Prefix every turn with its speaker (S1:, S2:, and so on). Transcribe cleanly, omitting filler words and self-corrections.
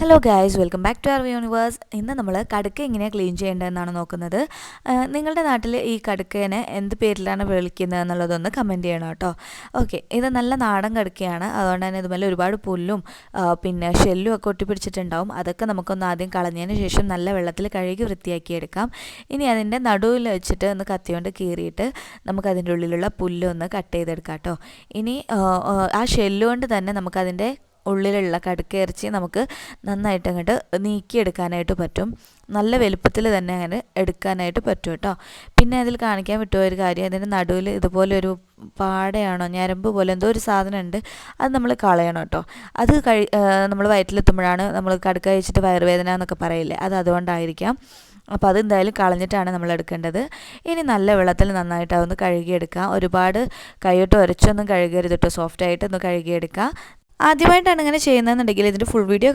S1: Hello guys, welcome back to our universe. ഇന്ന് നമ്മൾ കടുക്ക എങ്ങനെയാണ് ക്ലീൻ ചെയ്യേണ്ടതെന്നാണ് നോക്കുന്നത്. നിങ്ങളുടെ നാട്ടിൽ ഈ കടുക്കേനെ എന്ത് പേരിലാണ് വിളിക്കുന്നത് എന്നുള്ളതൊന്ന് കമൻറ്റ് ചെയ്യണം കേട്ടോ. ഓക്കെ, ഇത് നല്ല നാടൻ കടുക്കയാണ്. അതുകൊണ്ട് തന്നെ ഇതുപോലെ ഒരുപാട് പുല്ലും പിന്നെ ഷെല്ലും ഒക്കെ ഒട്ടിപ്പിടിച്ചിട്ടുണ്ടാവും. അതൊക്കെ നമുക്കൊന്ന് ആദ്യം കളഞ്ഞതിന് ശേഷം നല്ല വെള്ളത്തിൽ കഴുകി വൃത്തിയാക്കിയെടുക്കാം. ഇനി അതിൻ്റെ നടുവിൽ വെച്ചിട്ട് ഒന്ന് കത്തിയോണ്ട് കീറിയിട്ട് നമുക്കതിൻ്റെ ഉള്ളിലുള്ള പുല്ലൊന്ന് കട്ട് ചെയ്തെടുക്കാം കേട്ടോ. ഇനി ആ ഷെല്ലുകൊണ്ട് തന്നെ നമുക്കതിൻ്റെ ഉള്ളിലുള്ള കടുക്ക ഇറച്ചി നമുക്ക് നന്നായിട്ട് അങ്ങോട്ട് നീക്കിയെടുക്കാനായിട്ട് പറ്റും. നല്ല വലുപ്പത്തിൽ തന്നെ അങ്ങനെ എടുക്കാനായിട്ട് പറ്റും കേട്ടോ. പിന്നെ അതിൽ കാണിക്കാൻ പറ്റുമോ ഒരു കാര്യം, അതിൻ്റെ നടുവിൽ ഇതുപോലെ ഒരു പാടയാണോ ഞരമ്പ് പോലെ എന്തോ ഒരു സാധനം ഉണ്ട്. അത് നമ്മൾ കളയണം കേട്ടോ. അത് നമ്മൾ വയറ്റിലെത്തുമ്പോഴാണ് നമ്മൾ കടുക്ക കഴിച്ചിട്ട് വയറുവേദന എന്നൊക്കെ പറയില്ലേ, അത് അതുകൊണ്ടായിരിക്കാം. അപ്പോൾ അതെന്തായാലും കളഞ്ഞിട്ടാണ് നമ്മൾ എടുക്കേണ്ടത്. ഇനി നല്ല വെള്ളത്തിൽ നന്നായിട്ട് അതൊന്ന് കഴുകിയെടുക്കാം. ഒരുപാട് കൈയിട്ട് ഉരച്ചൊന്നും കഴുകരുത് കേട്ടോ, സോഫ്റ്റായിട്ടൊന്ന് കഴുകിയെടുക്കുക. ആദ്യമായിട്ടാണ് ഇങ്ങനെ ചെയ്യുന്നതെന്നുണ്ടെങ്കിൽ ഇതിൻ്റെ ഫുൾ വീഡിയോ